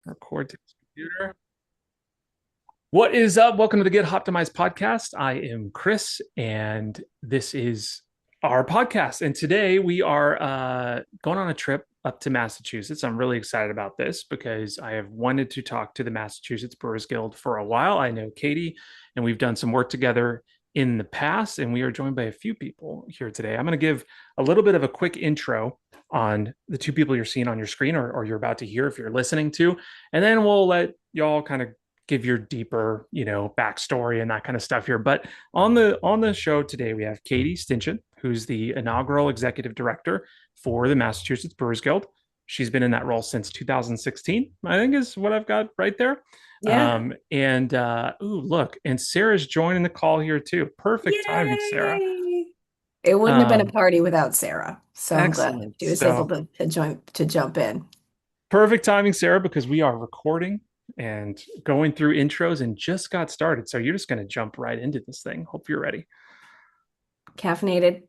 Record to this computer. What is up? Welcome to the Get Hoptimized podcast. I am Chris, and this is our podcast. And today we are going on a trip up to Massachusetts. I'm really excited about this because I have wanted to talk to the Massachusetts Brewers Guild for a while. I know Katie, and we've done some work together in the past, and we are joined by a few people here today. I'm going to give a little bit of a quick intro on the two people you're seeing on your screen or you're about to hear if you're listening to, and then we'll let y'all kind of give your deeper, backstory and that kind of stuff here. But on the show today, we have Katie Stinchon, who's the inaugural executive director for the Massachusetts Brewers Guild. She's been in that role since 2016, I think is what I've got right there. Yeah. Look, and Sarah's joining the call here too. Perfect timing, Sarah. Yay! It wouldn't have been a Um, party without Sarah. So I'm glad Excellent. she was able So to jump in. perfect timing, Sarah, because we are recording and going through intros and just got started. So you're just going to jump right into this thing. Hope you're ready. Caffeinated.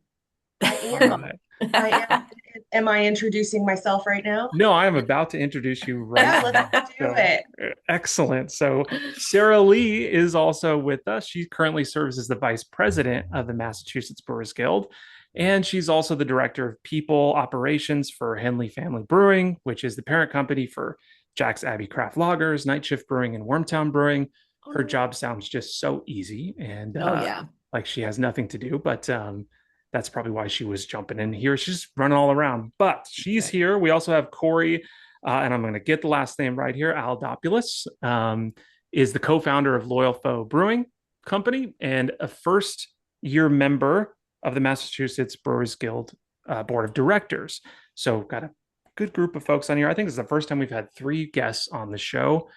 I All am. right. I am. Am I introducing myself right now? No, I am about to introduce you right Yeah, now. let's do So, it. excellent. So, Sarah Lee is also with us. She currently serves as the vice president of the Massachusetts Brewers Guild. And she's also the director of people operations for Henley Family Brewing, which is the parent company for Jack's Abbey Craft Lagers, Night Shift Brewing, and Wormtown Brewing. Her job sounds just so easy and Oh yeah. like she has nothing to do, but that's probably why she was jumping in here. She's running all around, but she's here. We also have Corey, and I'm going to get the last name right here. Aldoupolis is the co-founder of Loyal Foe Brewing Company and a first-year member of the Massachusetts Brewers Guild board of directors. So got a good group of folks on here. I think this is the first time we've had three guests on the show.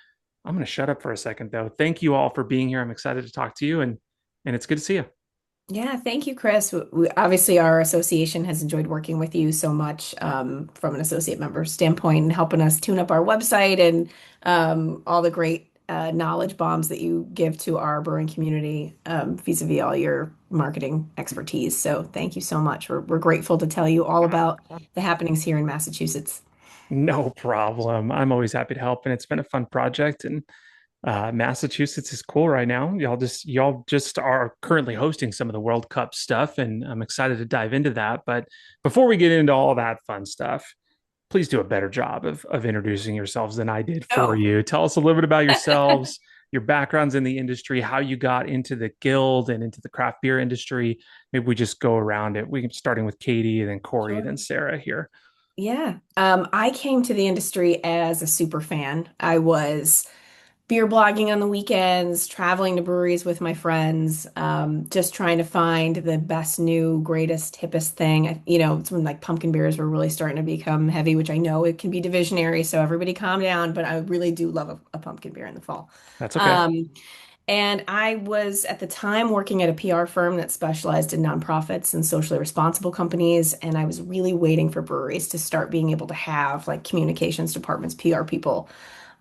I'm going to shut up for a second, though. Thank you all for being here. I'm excited to talk to you, and it's good to see you. Yeah, thank you, Chris. Obviously, our association has enjoyed working with you so much from an associate member standpoint and helping us tune up our website and all the great knowledge bombs that you give to our brewing community vis-a-vis all your marketing expertise. So thank you so much. We're grateful to tell you all about the happenings here in Massachusetts. No problem. I'm always happy to help, and it's been a fun project. And Massachusetts is cool right now. Y'all just are currently hosting some of the World Cup stuff, and I'm excited to dive into that. But before we get into all that fun stuff, please do a better job of introducing yourselves than I did for Oh. you. Tell us a little bit about yourselves, your backgrounds in the industry, how you got into the guild and into the craft beer industry. Maybe we just go around it. We can starting with Katie, and then Corey, and Sure. then Sarah here. Yeah. I came to the industry as a super fan. I was beer blogging on the weekends, traveling to breweries with my friends, just trying to find the best new, greatest, hippest thing. It's when like pumpkin beers were really starting to become heavy, which I know it can be divisionary, so everybody calm down, but I really do love a pumpkin beer in the fall. That's okay. Um, and I was at the time working at a PR firm that specialized in nonprofits and socially responsible companies. And I was really waiting for breweries to start being able to have like communications departments, PR people.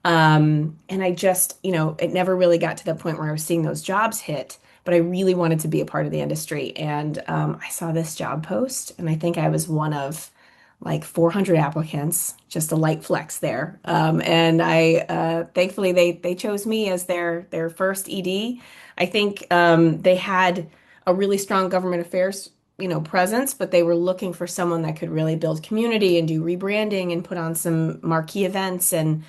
And I just, it never really got to the point where I was seeing those jobs hit, but I really wanted to be a part of the industry. And I saw this job post, and I think I was one of like 400 applicants, just a light flex there. And I thankfully they chose me as their first ED. I think they had a really strong government affairs, presence, but they were looking for someone that could really build community and do rebranding and put on some marquee events and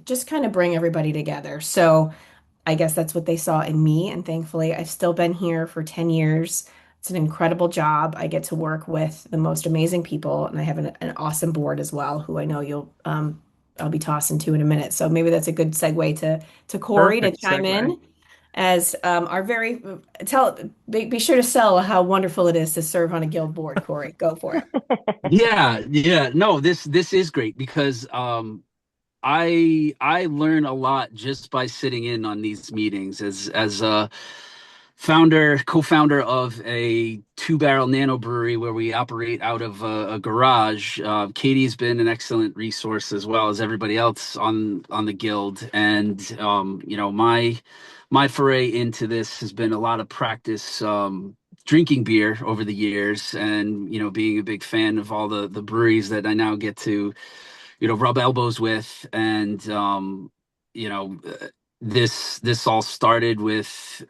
just kind of bring everybody together. So I guess that's what they saw in me. And thankfully, I've still been here for 10 years. It's an incredible job. I get to work with the most amazing people, and I have an awesome board as well, who I know I'll be tossing to in a minute. So maybe that's a good segue to Corey to Perfect chime segue. in as our very tell be sure to sell how wonderful it is to serve on a guild board, Corey. Go for it. Yeah. No, this is great because I learn a lot just by sitting in on these meetings as a co-founder of a two-barrel nano brewery where we operate out of a garage. Katie's been an excellent resource as well as everybody else on the guild, and my foray into this has been a lot of practice. Drinking beer over the years and being a big fan of all the breweries that I now get to rub elbows with. And you know, this all started with,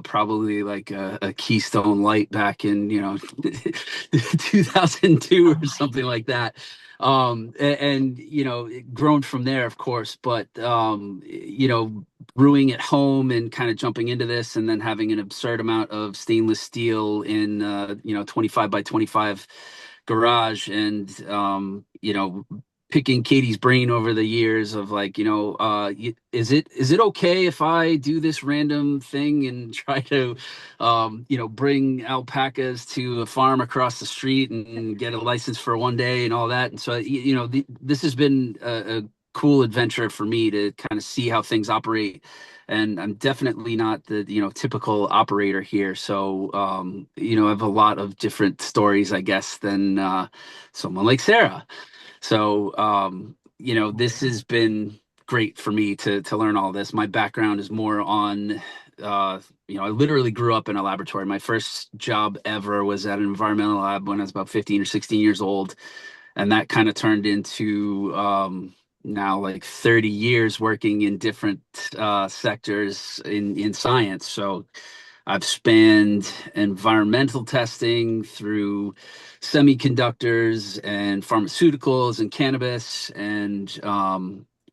probably like a Keystone Light back in, 2002 Oh or my something like that. And it grown from there, of course, but brewing at home and kind of jumping into this, and then having an absurd amount of stainless steel in 25 by 25 garage. And picking Katie's brain over the years of like, is it okay if I do this random thing and try to bring alpacas to a farm across the street and get a license for one day and all that. And so this has been a cool adventure for me to kind of see how things operate. And I'm definitely not the typical operator here. So I have a lot of different stories, I guess, than someone like Sarah. So, this has been great for me to learn all this. My background is more on, I literally grew up in a laboratory. My first job ever was at an environmental lab when I was about 15 or 16 years old. And that kind of turned into now like 30 years working in different sectors in science. So I've spanned environmental testing through semiconductors and pharmaceuticals and cannabis, and a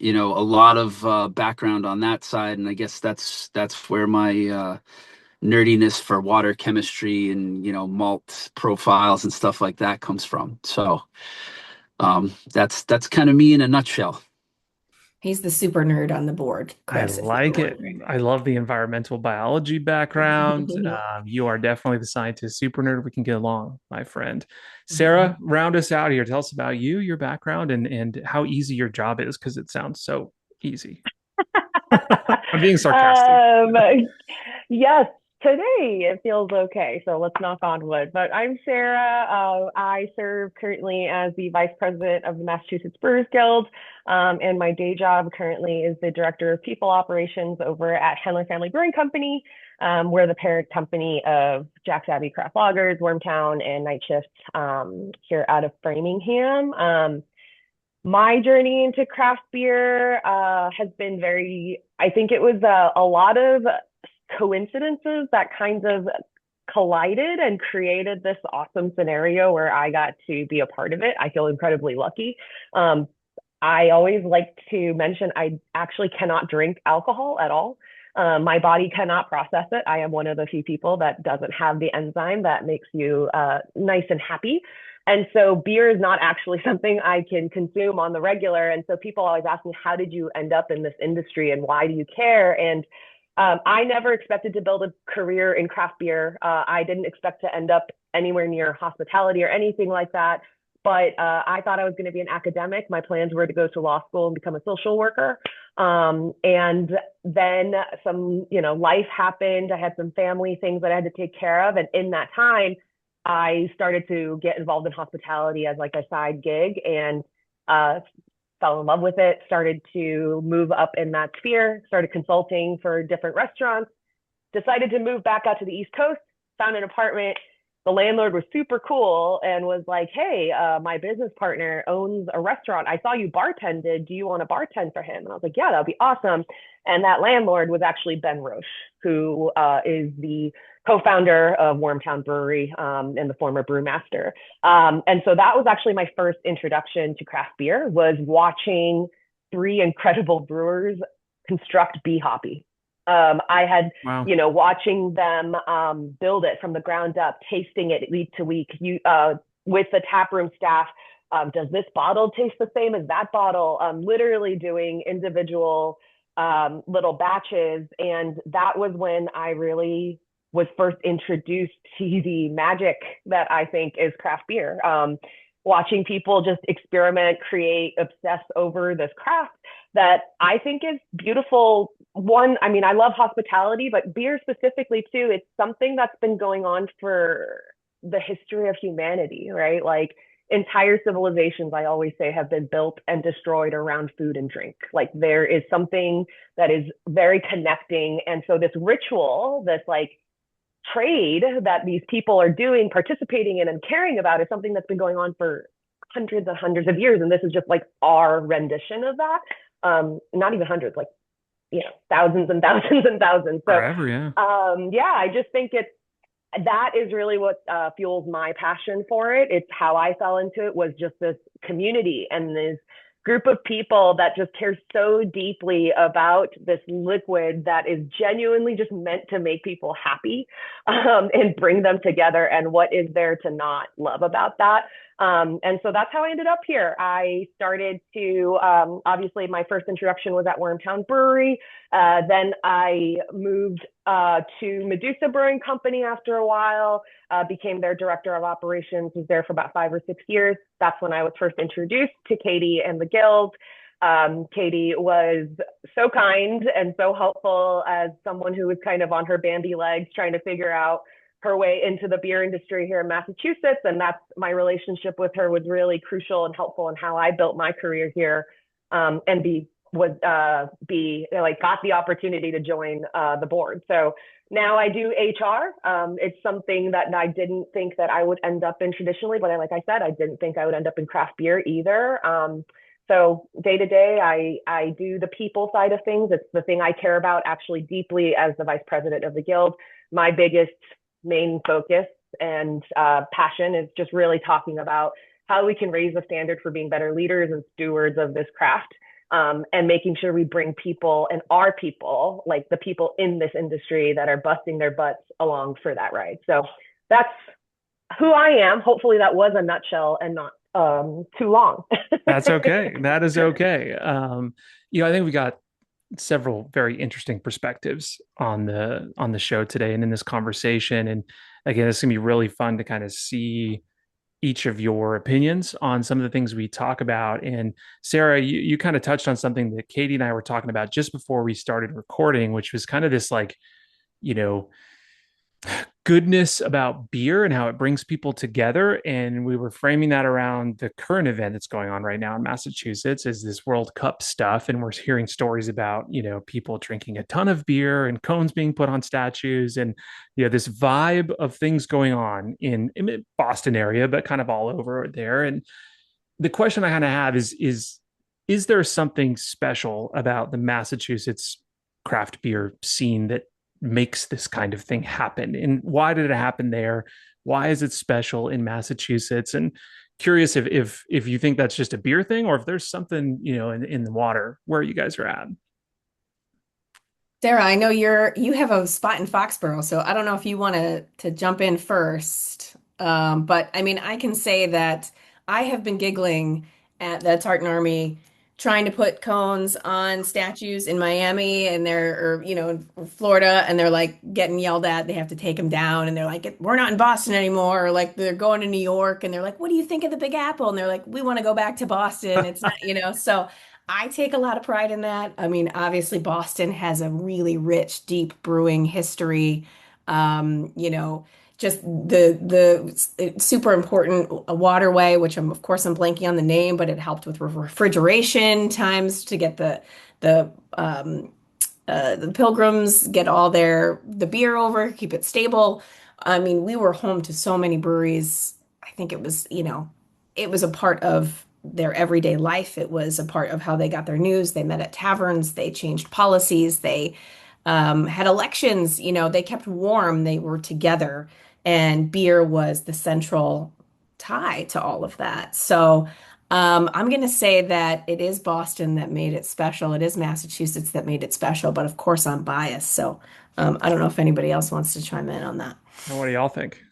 lot of background on that side. And I guess that's where my nerdiness for water chemistry and malt profiles and stuff like that comes from. So that's kind of me in a nutshell. He's the super nerd on the board, I Chris, if you were like it. wondering. I love the environmental biology background. You are definitely the scientist super nerd. We can get along, my friend. Sarah, round us out here. Tell us about you, your background, and how easy your job is, because it sounds so easy. I'm being sarcastic. Um, yes, today it feels okay. So let's knock on wood. But I'm Sarah. I serve currently as the vice president of the Massachusetts Brewers Guild. And my day job currently is the director of people operations over at Henler Family Brewing Company. We're the parent company of Jack's Abbey Craft Lagers, Wormtown, and Night Shift here out of Framingham. My journey into craft beer has been I think it was a lot of coincidences that kind of collided and created this awesome scenario where I got to be a part of it. I feel incredibly lucky. I always like to mention I actually cannot drink alcohol at all. My body cannot process it. I am one of the few people that doesn't have the enzyme that makes you nice and happy. And so beer is not actually something I can consume on the regular. And so people always ask me, how did you end up in this industry and why do you care? And I never expected to build a career in craft beer. I didn't expect to end up anywhere near hospitality or anything like that. But I thought I was going to be an academic. My plans were to go to law school and become a social worker. And then some, life happened. I had some family things that I had to take care of. And in that time, I started to get involved in hospitality as like a side gig, and fell in love with it, started to move up in that sphere, started consulting for different restaurants, decided to move back out to the East Coast, found an apartment. The landlord was super cool and was like, hey, my business partner owns a restaurant. I saw you bartended. Do you want to bartend for him? And I was like, yeah, that'd be awesome. And that landlord was actually Ben Roche, who is the co-founder of Wormtown Brewery and the former brewmaster. And so that was actually my first introduction to craft beer, was watching three incredible brewers construct Bee Hoppy. I had, Wow. Watching them build it from the ground up, tasting it week to week, with the taproom staff. Does this bottle taste the same as that bottle? Literally doing individual little batches. And that was when I really was first introduced to the magic that I think is craft beer. Watching people just experiment, create, obsess over this craft that I think is beautiful. One, I mean, I love hospitality, but beer specifically too, it's something that's been going on for the history of humanity, right? Like entire civilizations, I always say, have been built and destroyed around food and drink. Like there is something that is very connecting. And so this ritual, this like trade that these people are doing, participating in, and caring about is something that's been going on for hundreds and hundreds of years, and this is just like our rendition of that. Not even hundreds, like, thousands and thousands and thousands. So Forever, yeah. yeah, I just think that is really what fuels my passion for it. It's how I fell into it, was just this community and this group of people that just care so deeply about this liquid that is genuinely just meant to make people happy, and bring them together. And what is there to not love about that? And so that's how I ended up here. I started to, obviously my first introduction was at Wormtown Brewery. Then I moved to Medusa Brewing Company after a while, became their director of operations, was there for about 5 or 6 years. That's when I was first introduced to Katie and the Guild. Katie was so kind and so helpful as someone who was kind of on her bandy legs trying to figure out her way into the beer industry here in Massachusetts. And that's my relationship with her was really crucial and helpful in how I built my career here, and got the opportunity to join the board. So now I do HR. It's something that I didn't think that I would end up in traditionally, but like I said, I didn't think I would end up in craft beer either. So day to day, I do the people side of things. It's the thing I care about actually deeply as the vice president of the Guild. My biggest main focus and passion is just really talking about how we can raise the standard for being better leaders and stewards of this craft, and making sure we bring people and our people, like the people in this industry that are busting their butts, along for that ride. So that's who I am. Hopefully that was a nutshell and not too long. That's okay. That is okay. I think we got several very interesting perspectives on the show today and in this conversation. And again, it's gonna be really fun to kind of see each of your opinions on some of the things we talk about. And Sarah, you kind of touched on something that Katie and I were talking about just before we started recording, which was kind of this like, goodness about beer and how it brings people together. And we were framing that around the current event that's going on right now in Massachusetts, is this World Cup stuff. And we're hearing stories about, people drinking a ton of beer and cones being put on statues, and, this vibe of things going on in Boston area, but kind of all over there. And the question I kind of have is there something special about the Massachusetts craft beer scene that makes this kind of thing happen? And why did it happen there? Why is it special in Massachusetts? And curious if you think that's just a beer thing, or if there's something, in the water where you guys are at. Sarah, I know you have a spot in Foxborough, so I don't know if you want to jump in first. But I mean, I can say that I have been giggling at the Tartan Army trying to put cones on statues in Miami, and in Florida, and they're like getting yelled at. They have to take them down, and they're like, we're not in Boston anymore. Or like they're going to New York, and they're like, what do you think of the Big Apple? And they're like, we want to go back to Boston. It's not. So I take a lot of pride in that. I mean, obviously Boston has a really rich, deep brewing history. Just the super important waterway, which of course I'm blanking on the name, but it helped with refrigeration times to get the pilgrims get all the beer over, keep it stable. I mean, we were home to so many breweries. I think it was a part of their everyday life. It was a part of how they got their news. They met at taverns. They changed policies. They had elections. They kept warm. They were together, and beer was the central tie to all of that. So I'm going to say that it is Boston that made it special. It is Massachusetts that made it special, but of course I'm biased. So I don't know if anybody else wants to chime in on that. And what do y'all think?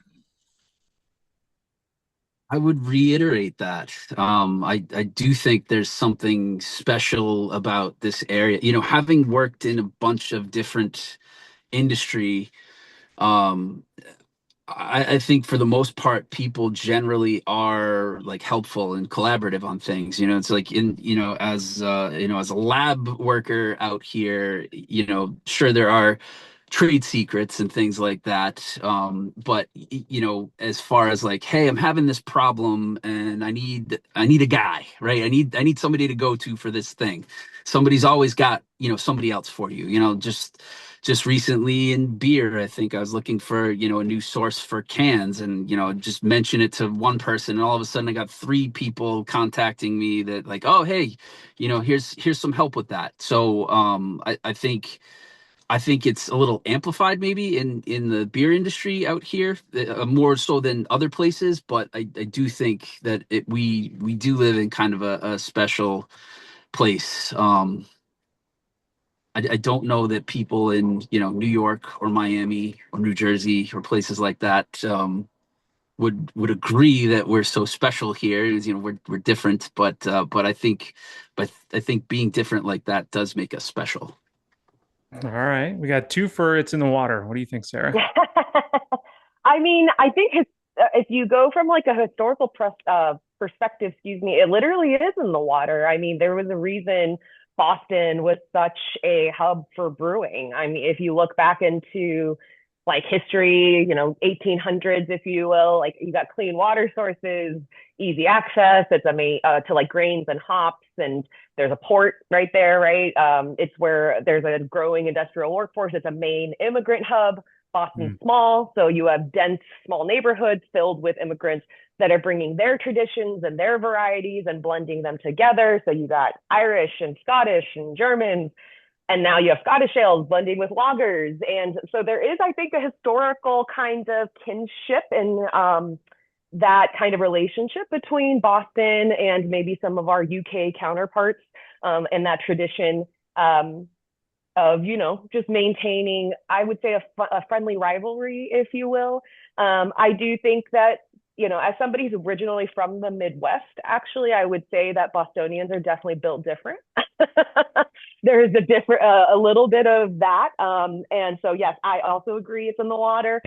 I would reiterate that. I do think there's something special about this area. Having worked in a bunch of different industry, I think for the most part, people generally are like helpful and collaborative on things. It's like as a lab worker out here, sure there are trade secrets and things like that. But as far as like, hey, I'm having this problem and I need a guy, right? I need somebody to go to for this thing. Somebody's always got, somebody else for you, just just recently in beer, I think I was looking for, a new source for cans and, just mention it to one person. And all of a sudden I got three people contacting me that like, oh, hey, here's some help with that. So I think it's a little amplified maybe in the beer industry out here, more so than other places. But I do think that we do live in kind of a special place. I don't know that people in New York or Miami or New Jersey or places like that would agree that we're so special here. We're different, but I think being different like that does make us special. All right. We got two for It's in the Water. What do you think, Sarah? I mean, I think if you go from like a historical perspective, excuse me, it literally is in the water. I mean, there was a reason Boston was such a hub for brewing. I mean, if you look back into like history, 1800s, if you will, like you got clean water sources, easy access. It's to like grains and hops, and there's a port right there, right? It's where there's a growing industrial workforce. It's a main immigrant hub. Boston's small, so you have dense, small neighborhoods filled with immigrants that are bringing their traditions and their varieties and blending them together. So you got Irish and Scottish and Germans, and now you have Scottish ales blending with lagers. And so there is, I think, a historical kind of kinship and that kind of relationship between Boston and maybe some of our UK counterparts, and that tradition of, just maintaining, I would say, a friendly rivalry, if you will. I do think that, as somebody who's originally from the Midwest, actually, I would say that Bostonians are definitely built different. There is a little bit of that. And so, yes, I also agree it's in the water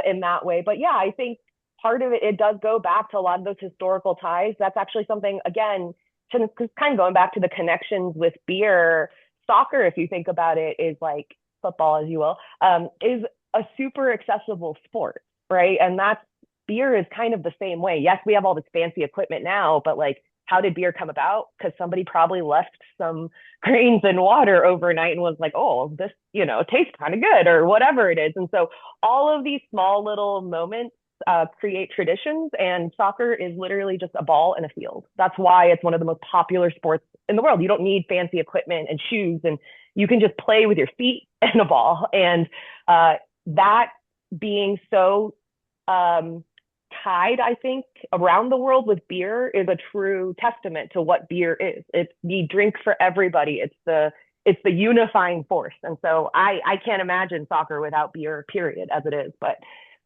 in that way. But yeah, I think part of it does go back to a lot of those historical ties. That's actually something, again, kind of going back to the connections with beer. Soccer, if you think about it, is like football, as you will, is a super accessible sport, right? And beer is kind of the same way. Yes, we have all this fancy equipment now, but like, how did beer come about? Because somebody probably left some grains in water overnight and was like, oh, this, tastes kind of good or whatever it is. And so all of these small little moments create traditions, and soccer is literally just a ball and a field. That's why it's one of the most popular sports in the world. You don't need fancy equipment and shoes, and you can just play with your feet and a ball. And that being so tied, I think, around the world with beer is a true testament to what beer is. It's the drink for everybody. It's the unifying force. And so I can't imagine soccer without beer, period, as it is. But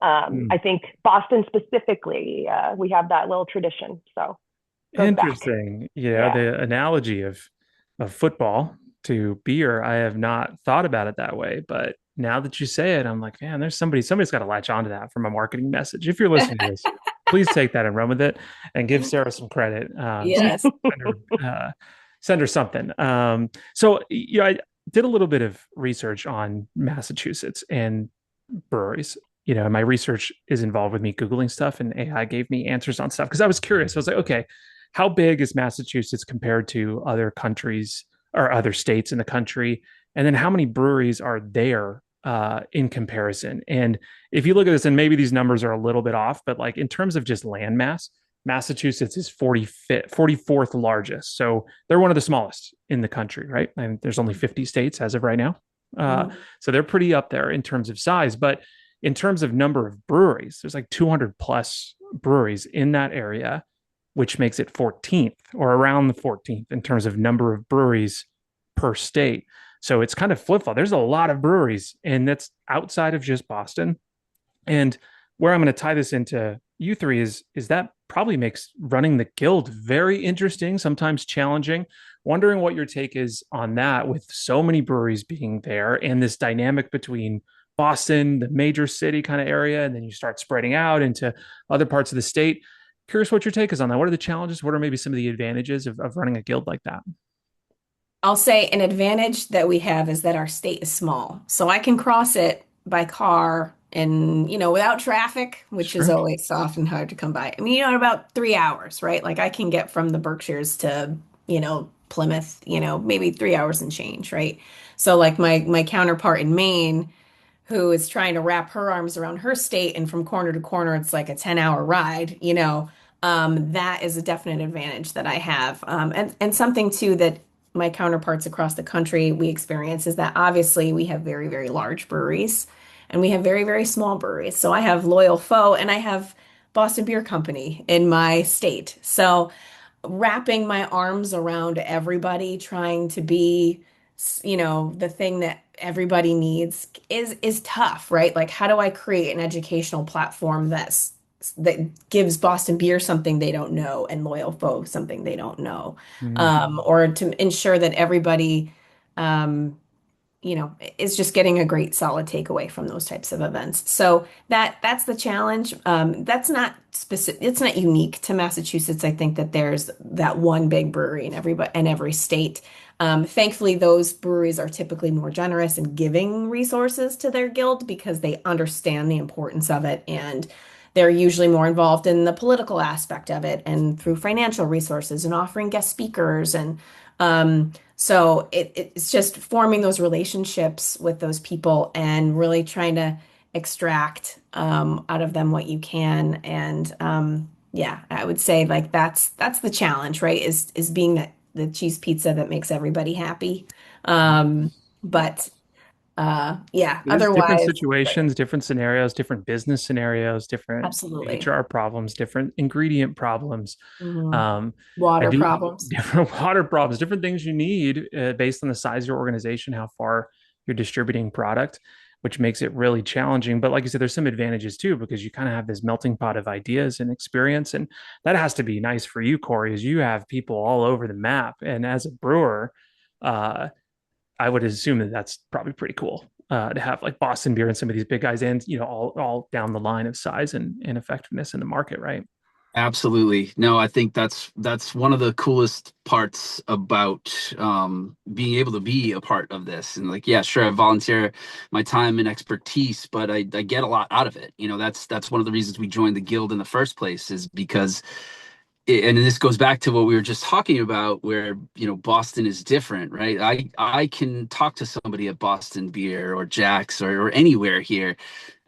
I think Boston specifically, we have that little tradition. So Interesting. Yeah, the analogy of football to beer, I have not thought about it that way, but now that you say it, I'm like, man, there's somebody's got to latch onto that from a marketing message. If you're listening to this, please take that and run with it and give Sarah some credit. Yes. Send her something. So, I did a little bit of research on Massachusetts and breweries. My research is involved with me Googling stuff, and AI gave me answers on stuff because I was curious. I was like, okay, how big is Massachusetts compared to other countries or other states in the country? And then how many breweries are there in comparison? And if you look at this, and maybe these numbers are a little bit off, but like in terms of just land mass, Massachusetts is 44th largest. So they're one of the smallest in the country, right? And there's only 50 states as of right now. So they're pretty up there in terms of size. But in terms of number of breweries, there's like 200 plus breweries in that area, which makes it 14th or around the 14th in terms of number of breweries per state. So it's kind of flip-flop. There's a lot of breweries, and that's outside of just Boston. And where I'm going to tie this into you three is that probably makes running the guild very interesting, sometimes challenging. Wondering what your take is on that with so many breweries being there and this dynamic between Boston, the major city kind of area, and then you start spreading out into other parts of the state. Curious what your take is on that. What are the challenges? What are maybe some of the advantages of running a guild like that? I'll say an advantage that we have is that our state is small. So I can cross it by car and, without traffic, which is always often hard to come by. I mean, in about 3 hours, right? Like I can get from the Berkshires to, Plymouth, maybe 3 hours and change, right? So like my counterpart in Maine, who is trying to wrap her arms around her state, and from corner to corner, it's like a 10-hour ride, that is a definite advantage that I have. And something too that my counterparts across the country we experience is that obviously we have very, very large breweries and we have very, very small breweries. So I have Loyal Foe and I have Boston Beer Company in my state. So wrapping my arms around everybody, trying to be, the thing that everybody needs is tough, right? Like, how do I create an educational platform that gives Boston Beer something they don't know and Loyal Foe something they don't know, Mm. or to ensure that everybody, um, is just getting a great solid takeaway from those types of events. So that's the challenge. That's not specific. It's not unique to Massachusetts. I think that there's that one big brewery in every state. Thankfully, those breweries are typically more generous in giving resources to their guild because they understand the importance of it, and they're usually more involved in the political aspect of it and through financial resources and offering guest speakers and so it's just forming those relationships with those people and really trying to extract out of them what you can. And yeah, I would say like that's the challenge, right? Is being that the cheese pizza that makes everybody happy. But yeah, There's different otherwise, great. situations, different scenarios, different business scenarios, different Absolutely. HR problems, different ingredient problems. Mhm. Um, I Water do problems. different water problems, different things you need based on the size of your organization, how far you're distributing product, which makes it really challenging. But like you said, there's some advantages too, because you kind of have this melting pot of ideas and experience. And that has to be nice for you, Corey, as you have people all over the map. And as a brewer, uh, I would assume that that's probably pretty cool to have like Boston Beer and some of these big guys, and all down the line of size and effectiveness in the market, right? Absolutely. No, I think that's one of the coolest parts about being able to be a part of this. And like, yeah, sure, I volunteer my time and expertise, but I get a lot out of it. That's one of the reasons we joined the guild in the first place is because and this goes back to what we were just talking about where Boston is different, right? I can talk to somebody at Boston Beer or Jack's or anywhere here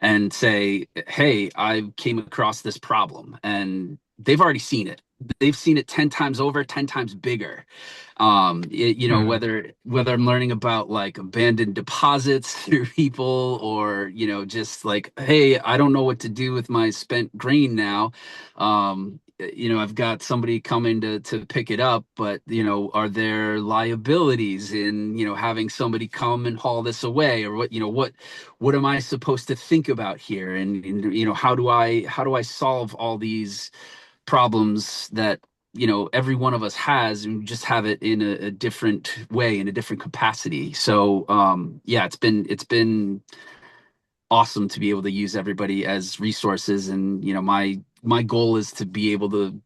and say, hey, I came across this problem, and they've already seen it. They've seen it 10 times over, 10 times bigger. Mm. Whether I'm learning about like abandoned deposits through people, or just like, hey, I don't know what to do with my spent grain now. I've got somebody coming to pick it up, but are there liabilities in having somebody come and haul this away, or what am I supposed to think about here, and how do I solve all these problems that every one of us has, and we just have it in a different way, in a different capacity. So yeah, it's been awesome to be able to use everybody as resources, and my goal is to be able to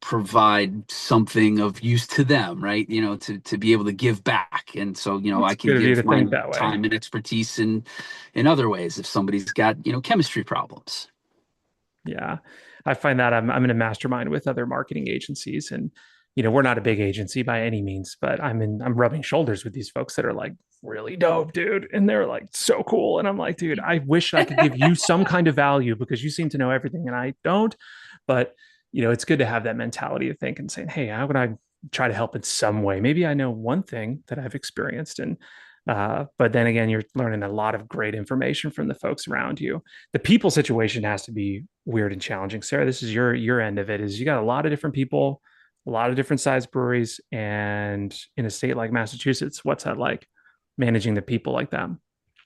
provide something of use to them, right? To be able to give back. And so I It's can good of you to give my think that way. time and expertise in other ways if somebody's got chemistry problems. Yeah. I find that I'm in a mastermind with other marketing agencies, and we're not a big agency by any means, but I'm rubbing shoulders with these folks that are like really dope, dude, and they're like so cool, and I'm like, dude, I wish I could give you some kind of value because you seem to know everything and I don't. But it's good to have that mentality to think and saying, hey, how can I try to help in some way? Maybe I know one thing that I've experienced, and but then again, you're learning a lot of great information from the folks around you. The people situation has to be weird and challenging. Sarah, this is your end of it. Is you got a lot of different people, a lot of different size breweries, and in a state like Massachusetts, what's that like managing the people like that?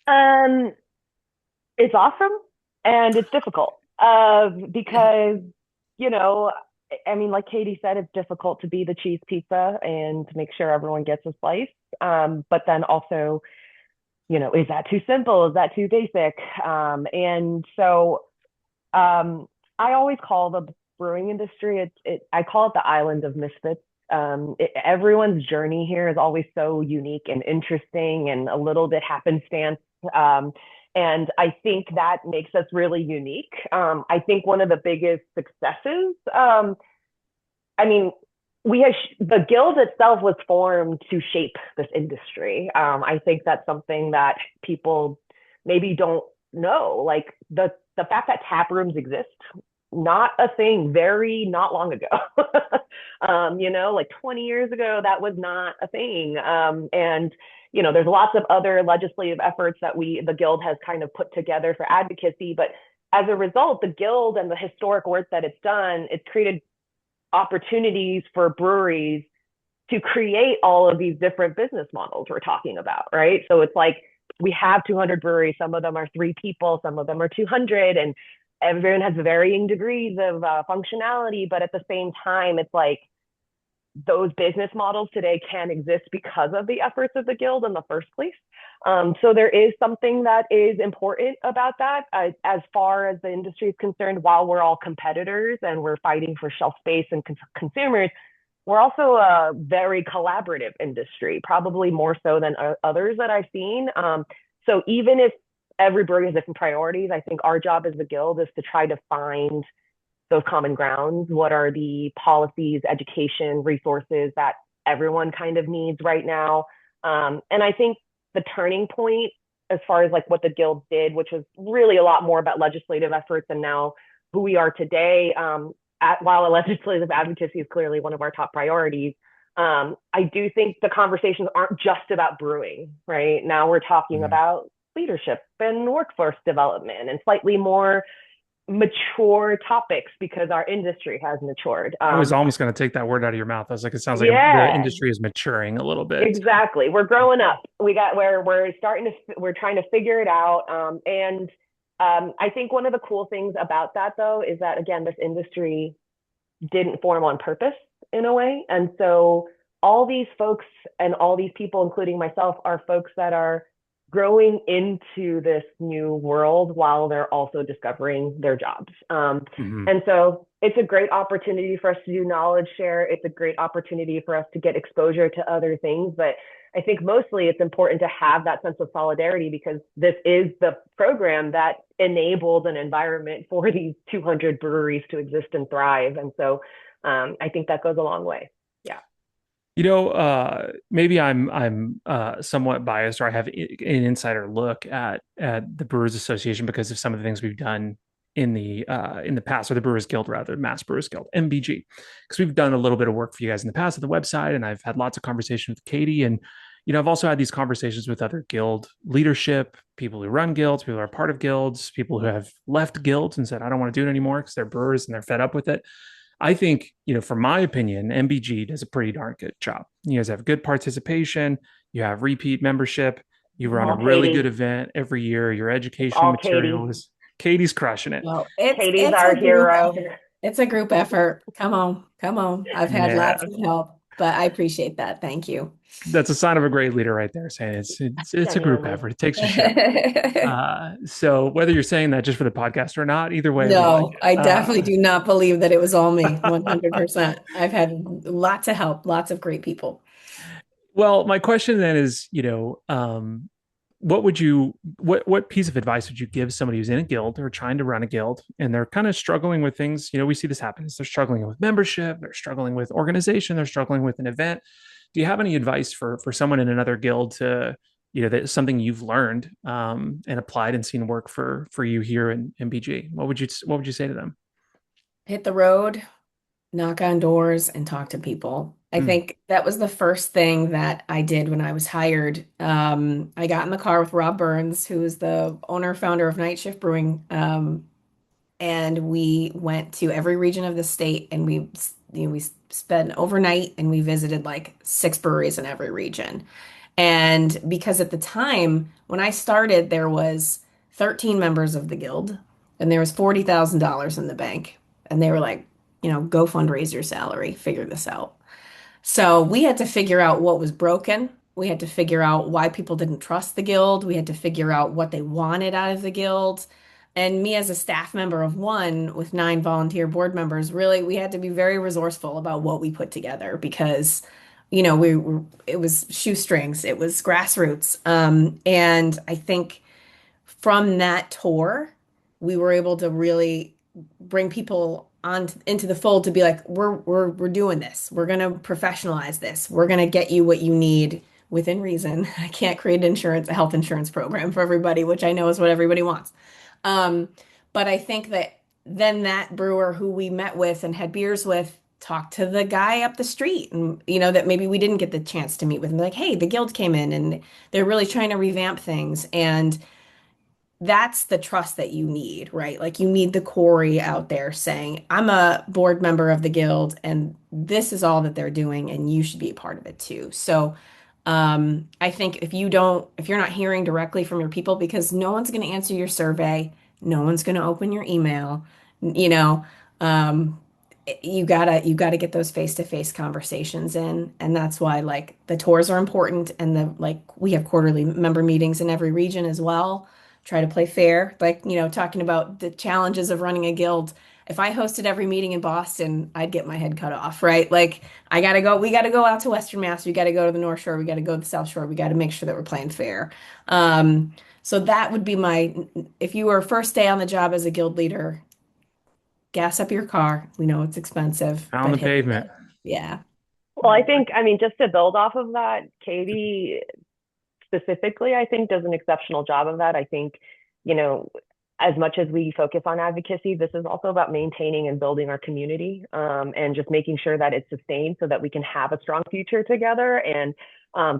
Um, it's awesome and it's difficult because, you know, I mean, like Katie said, it's difficult to be the cheese pizza and to make sure everyone gets a slice. But then also, is that too simple? Is that too basic? And so I always call the brewing industry, I call it the island of misfits. Everyone's journey here is always so unique and interesting and a little bit happenstance. Um, and I think that makes us really unique. I think one of the biggest successes, I mean, the guild itself was formed to shape this industry. I think that's something that people maybe don't know. Like the fact that tap rooms exist, not a thing very not long ago. Like 20 years ago, that was not a thing. And there's lots of other legislative efforts that the guild has kind of put together for advocacy. But as a result, the guild and the historic work that it's done, it's created opportunities for breweries to create all of these different business models we're talking about, right? So it's like we have 200 breweries. Some of them are 3 people, some of them are 200, and everyone has varying degrees of functionality. But at the same time, it's like those business models today can exist because of the efforts of the guild in the first place. So there is something that is important about that. As far as the industry is concerned, while we're all competitors and we're fighting for shelf space and consumers, we're also a very collaborative industry, probably more so than others that I've seen. So even if every brewery has different priorities, I think our job as the guild is to try to find those common grounds. What are the policies, education, resources that everyone kind of needs right now? And I think the turning point as far as like what the guild did, which was really a lot more about legislative efforts and now who we are today, while legislative advocacy is clearly one of our top priorities, I do think the conversations aren't just about brewing, right? Now we're talking about leadership and workforce development and slightly more mature topics because our industry has matured. I was almost going to take that word out of your mouth. I was like, it sounds like the industry is maturing a little bit. Exactly. We're growing up. We're trying to figure it out. And I think one of the cool things about that though, is that again, this industry didn't form on purpose in a way. And so all these folks and all these people, including myself, are folks that are growing into this new world while they're also discovering their jobs. And so it's a great opportunity for us to do knowledge share. It's a great opportunity for us to get exposure to other things. But I think mostly it's important to have that sense of solidarity because this is the program that enabled an environment for these 200 breweries to exist and thrive. And so I think that goes a long way. Maybe I'm somewhat biased, or I have an insider look at the Brewers Association because of some of the things we've done in the past, or the Brewers Guild rather, Mass Brewers Guild, MBG, because we've done a little bit of work for you guys in the past at the website, and I've had lots of conversations with Katie, and I've also had these conversations with other guild leadership, people who run guilds, people who are part of guilds, people who have left guilds and said, I don't want to do it anymore because they're brewers and they're fed up with it. I think, from my opinion, MBG does a pretty darn good job. You guys have good participation. You have repeat membership. You run a really good event every year. Your educational material is Katie's crushing it. Well, Katie's our hero. It's a group effort. Come on. I've had lots of help, but I appreciate that. Thank you. That's a sign of a great leader right there, saying it's a group effort. It takes a ship. So whether you're saying that just for the podcast or not, either way. No, I definitely do not believe that it was all me, 100%. I've had lots of help, lots of great people. Well, my question then is, what piece of advice would you give somebody who's in a guild or trying to run a guild and they're kind of struggling with things? We see this happen. They're struggling with membership, they're struggling with organization, they're struggling with an event. Do you have any advice for someone in another guild to, that's something you've learned and applied and seen work for you here in MBG? What would you say to them? Hit the road, knock on doors, and talk to people. I think that was the first thing that I did when I was hired. I got in the car with Rob Burns, who is the owner, founder of Night Shift Brewing. And we went to every region of the state and we spent overnight and we visited like 6 breweries in every region. And because at the time when I started, there was 13 members of the guild and there was $40,000 in the bank. And they were like, go fundraise your salary, figure this out. So we had to figure out what was broken. We had to figure out why people didn't trust the guild. We had to figure out what they wanted out of the guild. And me as a staff member of one with 9 volunteer board members, really, we had to be very resourceful about what we put together because, it was shoestrings, it was grassroots. And I think from that tour, we were able to really bring people on into the fold to be like, we're doing this. We're gonna professionalize this. We're gonna get you what you need within reason. I can't create a health insurance program for everybody, which I know is what everybody wants. Um, but I think that then that brewer who we met with and had beers with talked to the guy up the street and that maybe we didn't get the chance to meet with and be like, hey, the guild came in and they're really trying to revamp things. And that's the trust that you need, right? Like you need the Corey out there saying, I'm a board member of the guild and this is all that they're doing and you should be a part of it too. So I think if you're not hearing directly from your people, because no one's going to answer your survey, no one's going to open your email, you know, um, you gotta get those face-to-face conversations in. And that's why like the tours are important and we have quarterly member meetings in every region as well. Try to play fair, like, talking about the challenges of running a guild. If I hosted every meeting in Boston, I'd get my head cut off, right? Like we gotta go out to Western Mass, we gotta go to the North Shore, we gotta go to the South Shore, we gotta make sure that we're playing fair. So that would be if you were first day on the job as a guild leader, gas up your car. We know it's expensive, On but the pavement. yeah. Well, I mean, just to build off of that, Katie specifically, I think does an exceptional job of that. I think, as much as we focus on advocacy, this is also about maintaining and building our community, and just making sure that it's sustained so that we can have a strong future together. And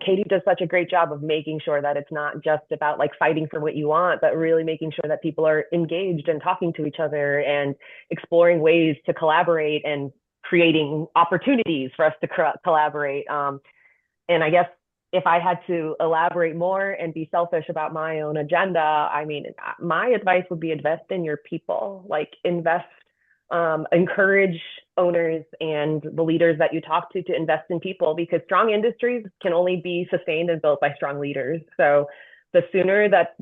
Katie does such a great job of making sure that it's not just about like fighting for what you want, but really making sure that people are engaged and talking to each other and exploring ways to collaborate and creating opportunities for us to collaborate. And I guess if I had to elaborate more and be selfish about my own agenda, I mean, my advice would be invest in your people, like encourage owners and the leaders that you talk to invest in people, because strong industries can only be sustained and built by strong leaders. So the sooner that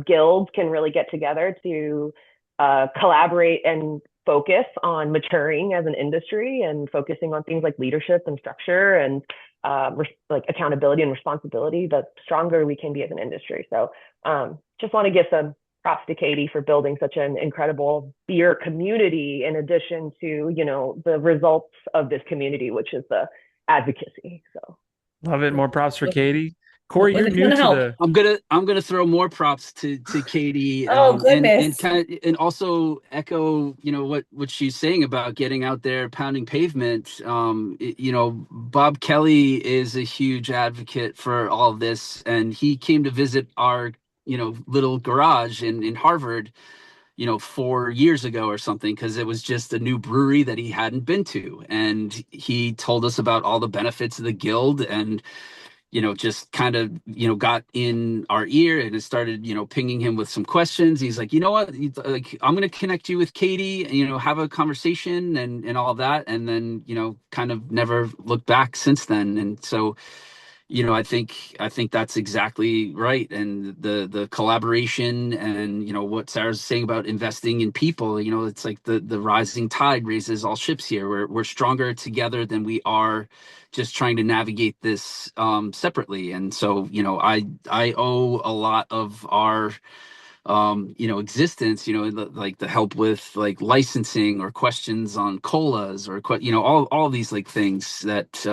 guilds can really get together to collaborate and focus on maturing as an industry and focusing on things like leadership and structure and like accountability and responsibility, the stronger we can be as an industry. So just want to give some props to Katie for building such an incredible beer community, in addition to, the results of this community, which is the advocacy. So Love it. More props for Katie. Corey, With you're a new ton of to help. the I'm gonna throw more props to Katie, Oh, and goodness. kind of and also echo what she's saying about getting out there pounding pavement. Bob Kelly is a huge advocate for all of this, and he came to visit our little garage in Harvard 4 years ago or something, because it was just a new brewery that he hadn't been to, and he told us about all the benefits of the guild, and just kind of, got in our ear and it started, pinging him with some questions. He's like, you know what, like, I'm going to connect you with Katie and, have a conversation and all of that. And then, kind of never looked back since then. And so, I think that's exactly right. And the collaboration and, what Sarah's saying about investing in people, it's like the rising tide raises all ships here. We're stronger together than we are just trying to navigate this separately. And so, I owe a lot of our existence, like the help with like licensing or questions on colas or all these like things that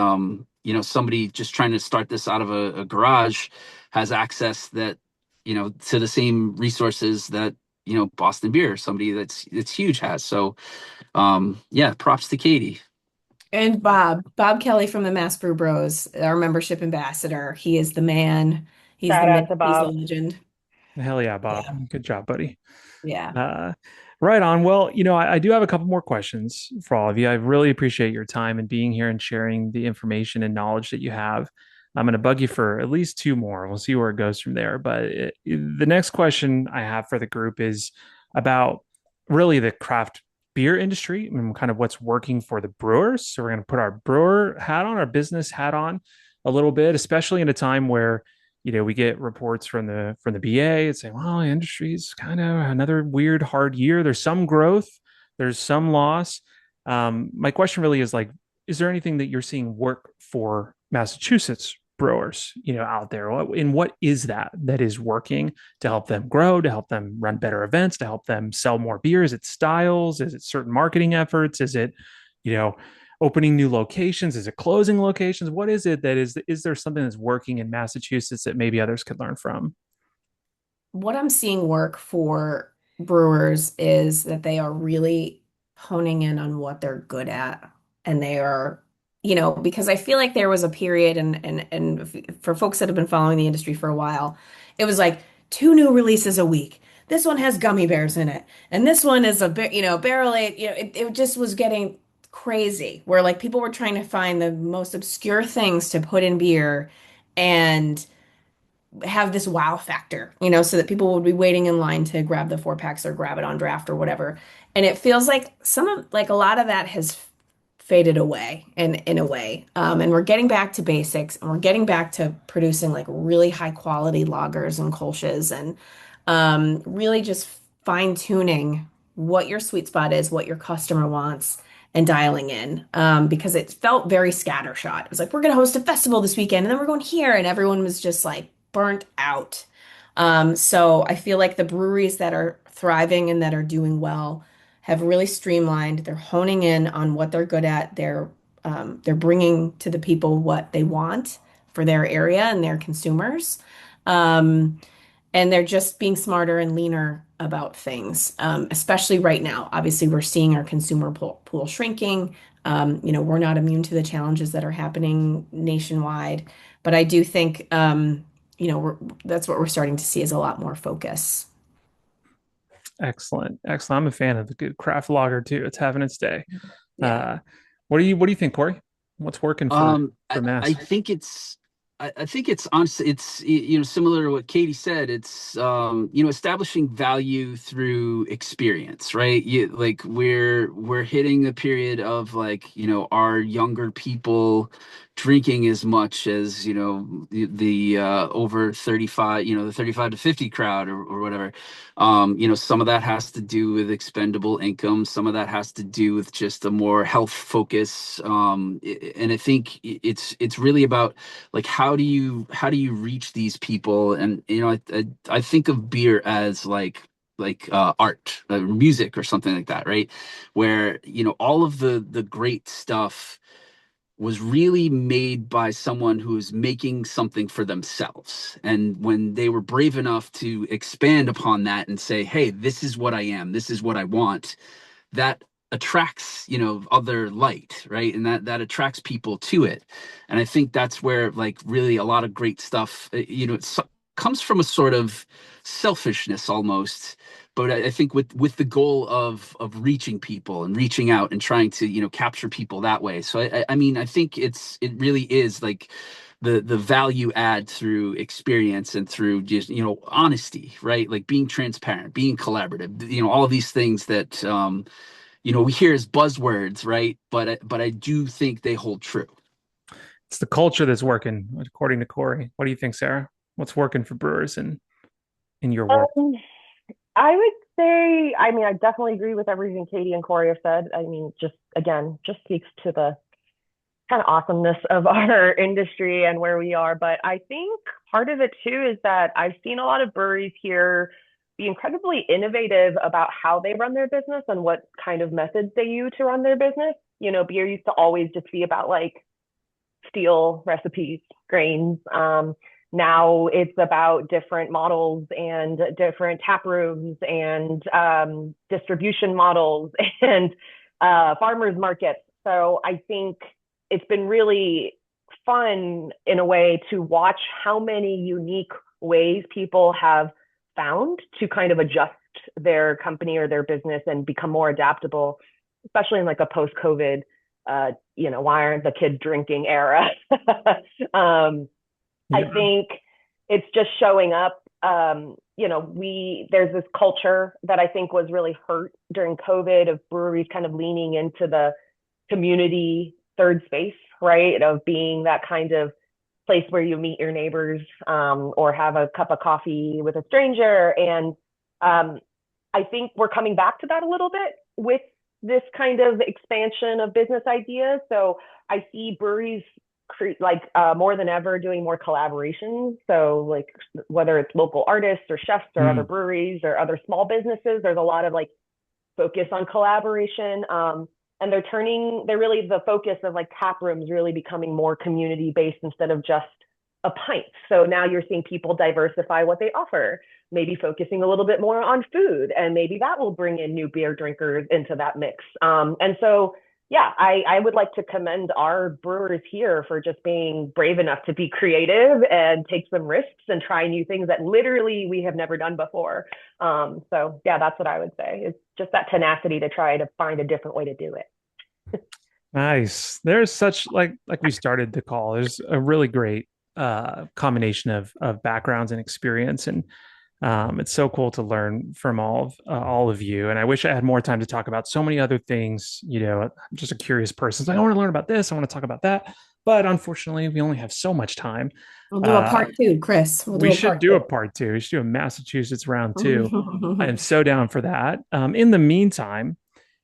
somebody just trying to start this out of a garage has access that to the same resources that Boston Beer, somebody that's huge, has. So yeah, props to Katie. And Bob Kelly from the Mass Brew Bros, our membership ambassador. He is the man. He's the shout myth. out to He's the Bob. legend. hell yeah, Bob. Yeah. Good job, buddy. Yeah. Right on. Well, I do have a couple more questions for all of you. I really appreciate your time and being here and sharing the information and knowledge that you have. I'm going to bug you for at least two more. We'll see where it goes from there. But the next question I have for the group is about really the craft beer industry and kind of what's working for the brewers. So we're going to put our brewer hat on, our business hat on a little bit, especially in a time where we get reports from the BA and say, well, the industry is kind of another weird, hard year. There's some growth, there's some loss. My question really is like, is there anything that you're seeing work for Massachusetts brewers, out there? What is that is working to help them grow, to help them run better events, to help them sell more beer? Is it styles? Is it certain marketing efforts? Is it, you know, opening new locations? Is it closing locations? What is it that is there something that's working in Massachusetts that maybe others could learn from? What I'm seeing work for brewers is that they are really honing in on what they're good at. And they are, because I feel like there was a period and for folks that have been following the industry for a while, it was like two new releases a week. This one has gummy bears in it. And this one is barrel aged, it just was getting crazy where like people were trying to find the most obscure things to put in beer and have this wow factor, so that people would be waiting in line to grab the 4 packs or grab it on draft or whatever. And it feels like a lot of that has faded away in a way. And we're getting back to basics and we're getting back to producing like really high quality lagers and kolsches and really just fine tuning what your sweet spot is, what your customer wants, and dialing in because it felt very scattershot. It was like, we're going to host a festival this weekend and then we're going here. And everyone was just like burnt out. So I feel like the breweries that are thriving and that are doing well have really streamlined. They're honing in on what they're good at. They're bringing to the people what they want for their area and their consumers. Um, and they're just being smarter and leaner about things, especially right now. Obviously, we're seeing our consumer pool shrinking. We're not immune to the challenges that are happening nationwide, but I do think, that's what we're starting to see is a lot more focus. Excellent. Excellent. I'm a fan of the good craft lager too. It's having its day. Yeah. Uh, what do you think, Corey? What's working for I, for I Mass? think I think it's honestly it's similar to what Katie said. It's establishing value through experience, right? Like we're hitting a period of like our younger people drinking as much as the over 35, the 35 to 50 crowd or whatever. Some of that has to do with expendable income. Some of that has to do with just a more health focus. And I think it's really about like how do you reach these people. And I think of beer as like art, music or something like that, right? Where all of the great stuff was really made by someone who was making something for themselves. And when they were brave enough to expand upon that and say, hey, this is what I am, this is what I want, that attracts other light, right? And that attracts people to it. And I think that's where like really a lot of great stuff comes from a sort of selfishness almost, but I think with the goal of reaching people and reaching out and trying to capture people that way. So I mean I think it really is like the value add through experience and through just honesty, right? Like being transparent, being collaborative, all of these things that we hear as buzzwords, right? But I do think they hold true. It's the culture that's working, according to Corey. What do you think, Sarah? What's working for brewers in your world? Um, I would say, I mean, I definitely agree with everything Katie and Corey have said. I mean, just again, just speaks to the kind of awesomeness of our industry and where we are. But I think part of it too is that I've seen a lot of breweries here be incredibly innovative about how they run their business and what kind of methods they use to run their business. Beer used to always just be about like steel recipes, grains. Now it's about different models and different tap rooms and distribution models and farmers markets. So I think it's been really fun in a way to watch how many unique ways people have found to kind of adjust their company or their business and become more adaptable, especially in like a post-COVID, why aren't the kids drinking era? I Yeah. think it's just showing up. There's this culture that I think was really hurt during COVID of breweries kind of leaning into the community third space, right? Of being that kind of place where you meet your neighbors or have a cup of coffee with a stranger. And I think we're coming back to that a little bit with this kind of expansion of business ideas. So I see breweries more than ever doing more collaborations. So like whether it's local artists or chefs or other breweries or other small businesses, there's a lot of like focus on collaboration. And they're really the focus of like tap rooms really becoming more community based instead of just a pint. So now you're seeing people diversify what they offer, maybe focusing a little bit more on food, and maybe that will bring in new beer drinkers into that mix. And so yeah, I would like to commend our brewers here for just being brave enough to be creative and take some risks and try new things that literally we have never done before. So yeah, that's what I would say. It's just that tenacity to try to find a different way to do it. Nice. There's such like we started the call. There's a really great combination of backgrounds and experience, and it's so cool to learn from all of you. And I wish I had more time to talk about so many other things. You know, I'm just a curious person. It's like I want to learn about this. I want to talk about that. But unfortunately, we only have so much time. We'll do a part two, Chris. We should do a part two. We should do a Massachusetts round two. I am so down for that. In the meantime,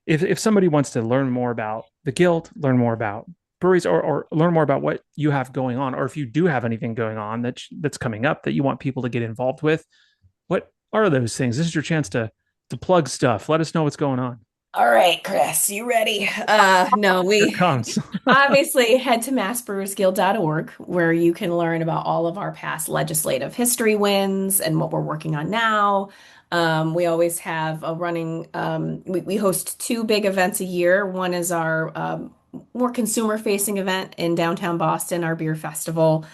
if somebody wants to learn more about the guild, learn more about breweries, or learn more about what you have going on, or if you do have anything going on that's coming up that you want people to get involved with, what are those things? This is your chance to plug stuff. Let us know what's going on. All right, Chris, you ready? No, Here it we comes. obviously head to massbrewersguild.org where you can learn about all of our past legislative history wins and what we're working on now. We always have a running, we host two big events a year. One is our more consumer facing event in downtown Boston, our beer festival,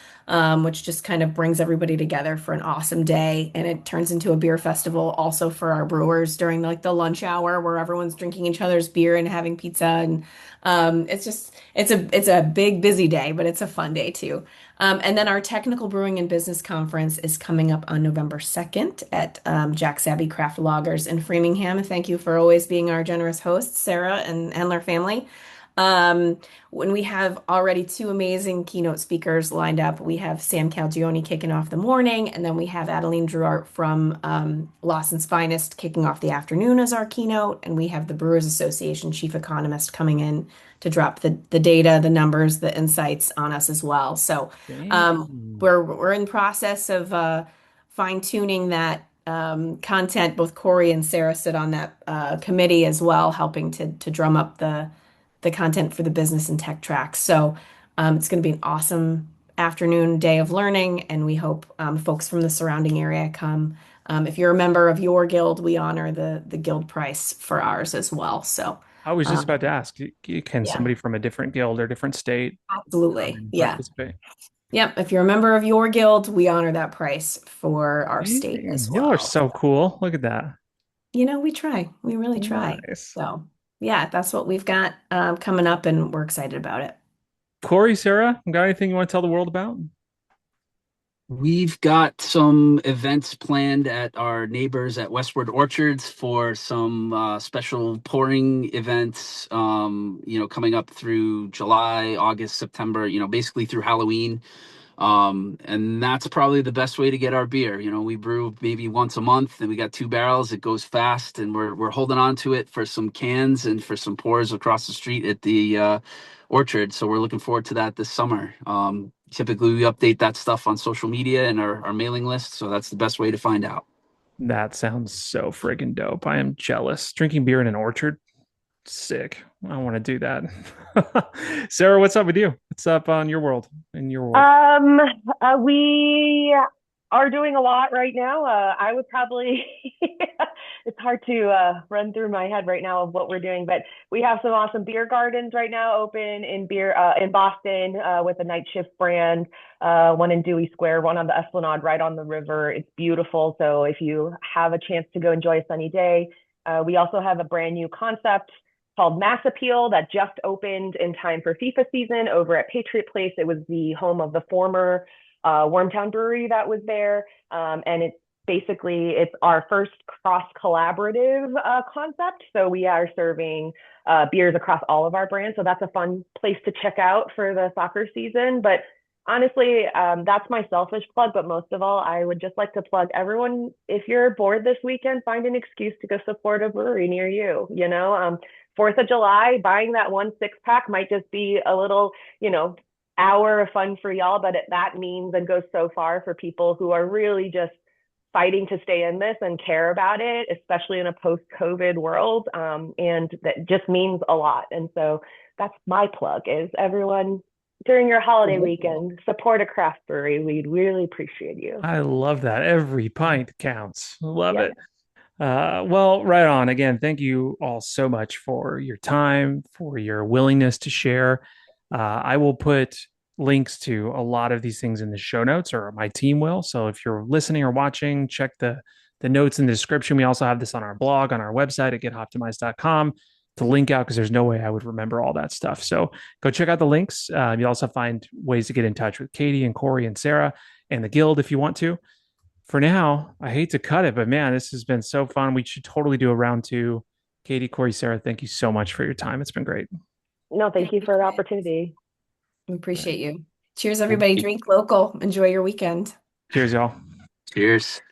which just kind of brings everybody together for an awesome day. And it turns into a beer festival also for our brewers during like the lunch hour where everyone's drinking each other's beer and having pizza. And it's a big busy day, but it's a fun day too. And then our Technical Brewing and Business Conference is coming up on November 2nd at Jack Sabby Craft Lagers in Framingham. Thank you for always being our generous hosts, Sarah and Handler family. When we have already two amazing keynote speakers lined up, we have Sam Calgione kicking off the morning, and then we have Adeline Druart from Lawson's Finest kicking off the afternoon as our keynote, and we have the Brewers Association chief economist coming in to drop the data, the numbers, the insights on us as well. So we're in process of fine tuning that content. Both Corey and Sarah sit on that committee as well, helping to drum up the content for the business and tech tracks. So it's going to be an awesome afternoon, day of learning, and we hope folks from the surrounding area come. If you're a member of your guild, we honor the guild price for ours as well. So I was just about to ask, can yeah. somebody from a different guild or different state Absolutely. Yeah. participate? Yep. If you're a member of your guild, we honor that price for our state as well. Y'all are so cool. Look at that. You know, we try. We really try. Nice. So yeah, that's what we've got coming up, and we're excited about it. Corey, Sarah, got anything you want to tell the world about? We've got some events planned at our neighbors at Westward Orchards for some special pouring events, coming up through July, August, September, basically through Halloween. And that's probably the best way to get our beer. We brew maybe once a month and we got 2 barrels. It goes fast, and we're holding on to it for some cans and for some pours across the street at the orchard. So we're looking forward to that this summer. Typically we update that stuff on social media and our mailing list. So that's the best way to find out. That sounds so friggin' dope. I am jealous. Drinking beer in an orchard. Sick. I want to do that. Sarah, what's up with you? What's up on your world? In your world? We are doing a lot right now. I would probably, it's hard to run through my head right now of what we're doing, but we have some awesome beer gardens right now open in Boston with a Night Shift brand, one in Dewey Square, one on the Esplanade right on the river. It's beautiful. So if you have a chance to go enjoy a sunny day, we also have a brand new concept called Mass Appeal that just opened in time for FIFA season over at Patriot Place. It was the home of the former Wormtown Brewery that was there. And it's our first cross-collaborative concept. So we are serving beers across all of our brands. So that's a fun place to check out for the soccer season. But honestly, that's my selfish plug. But most of all, I would just like to plug everyone. If you're bored this weekend, find an excuse to go support a brewery near you. 4th of July, buying that 1 6-pack might just be a little, hour of fun for y'all, but that means and goes so far for people who are really just fighting to stay in this and care about it, especially in a post-COVID world. And that just means a lot. And so that's my plug, is everyone during your holiday weekend, support a craft brewery. We'd really appreciate you. I love that. Every pint counts. Love it. Well, right on. Again, thank you all so much for your time, for your willingness to share. I will put links to a lot of these things in the show notes, or my team will. So if you're listening or watching, check the notes in the description. We also have this on our blog, on our website at gethoptimized.com to link out, because there's no way I would remember all that stuff. So go check out the links. You also find ways to get in touch with Katie and Corey and Sarah and the Guild if you want to. For now, I hate to cut it, but man, this has been so fun. We should totally do a round two. Katie, Corey, Sarah, thank you so much for your time. It's been great. No, thank you for the opportunity. We appreciate you. Cheers, everybody. Drink local. Enjoy your weekend. Cheers, y'all. Cheers.